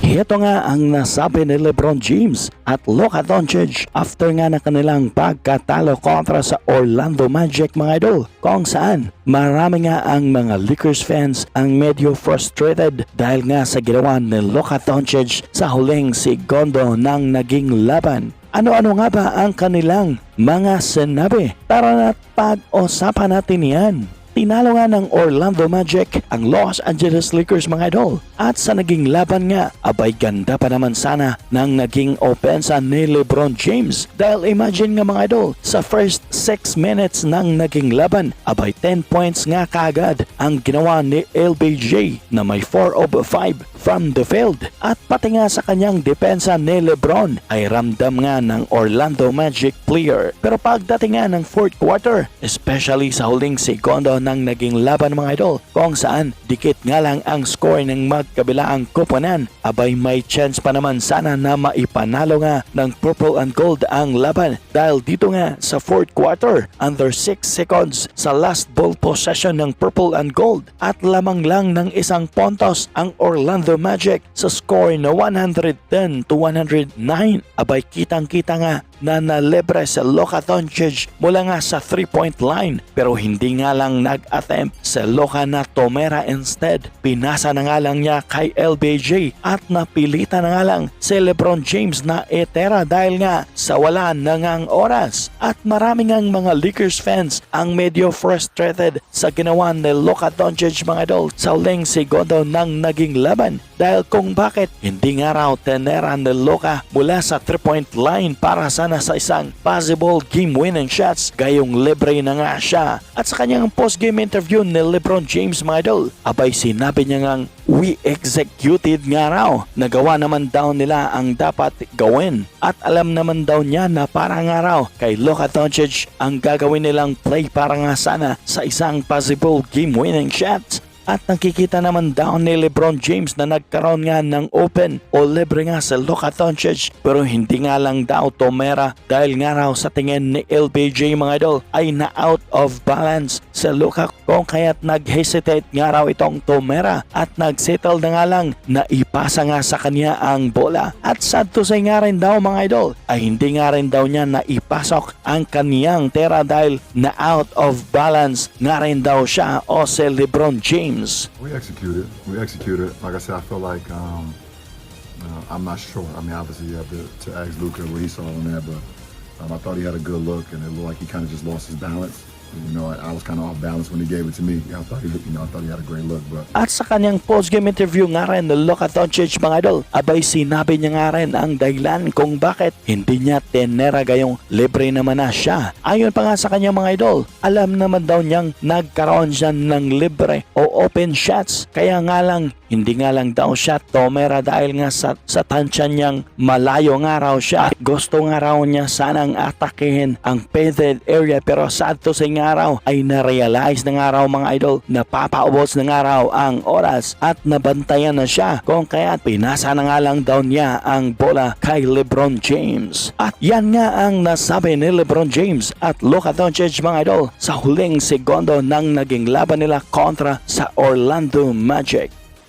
Ito nga ang nasabi ni LeBron James at Luka Doncic after nga na kanilang pagkatalo kontra sa Orlando Magic mga idol, kung saan marami nga ang mga Lakers fans ang medyo frustrated dahil nga sa ginawa ni Luka Doncic sa huling segundo ng naging laban. Ano-ano nga ba ang kanilang mga sinabi? Tara na't pag-usapan natin yan. Tinalo nga ng Orlando Magic ang Los Angeles Lakers mga idol. At sa naging laban nga, abay ganda pa naman sana ng naging opensa ni LeBron James. Dahil imagine nga mga idol, sa first 6 minutes ng naging laban, abay 10 points nga kagad ang ginawa ni LBJ na may 4 of 5 from the field. At pati nga sa kanyang depensa ni LeBron ay ramdam nga ng Orlando Magic player. Pero pagdating nga ng fourth quarter, especially sa huling segundo ng naging laban mga idol, kung saan dikit nga lang ang score ng magkabilaang koponan, abay may chance pa naman sana na maipanalo nga ng purple and gold ang laban dahil dito nga sa fourth quarter, under 6 seconds sa last ball possession ng purple and gold at lamang lang ng isang puntos ang Orlando Magic sa score na 110-109. Abay kitang-kita nga na nalibre sa Luka Doncic mula nga sa 3-point line, pero hindi nga lang nag-attempt sa Luka na tumera. Instead, pinasa na nga lang niya kay LBJ at napilitan na nga lang si LeBron James na itera dahil nga sa wala na ngang oras. At marami ngang mga Lakers fans ang medyo frustrated sa ginawa ni Luka Doncic mga idol sa huling segundo ng naging laban dahil kung bakit hindi nga raw tenera ni Luka mula sa 3-point line para sana sa isang possible game-winning shots, gayong libre na nga siya. At sa kanyang post-game interview ni LeBron James mga idol, abay sinabi niya ngang we executed nga raw. Nagawa naman daw nila ang dapat gawin at alam naman daw niya na para nga raw kay Luka Doncic ang gagawin nilang play para nga sana sa isang possible game-winning shots. At nakikita naman daw ni LeBron James na nagkaroon nga ng open o libre nga sa Luka Doncic, pero hindi nga lang daw tumera dahil nga raw sa tingin ni LBJ mga idol ay na out of balance sa Luka, kung kaya't nag-hesitate nga raw itong tumera at nagsettle na nga lang na ipasa nga sa kanya ang bola. At sad to say nga rin daw mga idol ay hindi nga rin daw niya na ipasok ang kaniyang tera dahil na out of balance nga rin daw siya o si LeBron James. We executed. Like I said, I feel like I'm not sure. I mean, obviously you have to ask Luka what he saw on there, but I thought he had a good look, and it looked like he kind of just lost his balance. You know, I was kind of off balance when he gave it to me. I thought he had a great look. But at sa kanyang post-game interview nga rin ng Luka Doncic mga idol, abay sinabi niya nga rin ang dahilan kung bakit hindi niya tenera gayong libre naman na siya. Ayon pa nga sa kanyang mga idol, alam naman daw niyang nagkaroon siya ng libre o open shots, kaya nga lang hindi nga lang daw siya tumera dahil nga sa tansya niyang malayo nga raw siya at gusto nga raw niya sanang atakihin ang painted area, pero sad to say nga raw ay na-realize na nga raw mga idol na papaubos na nga raw ang oras at nabantayan na siya, kung kaya pinasa na nga lang daw niya ang bola kay LeBron James. At yan nga ang nasabi ni LeBron James at Luka Doncic mga idol sa huling segundo ng naging laban nila kontra sa Orlando Magic.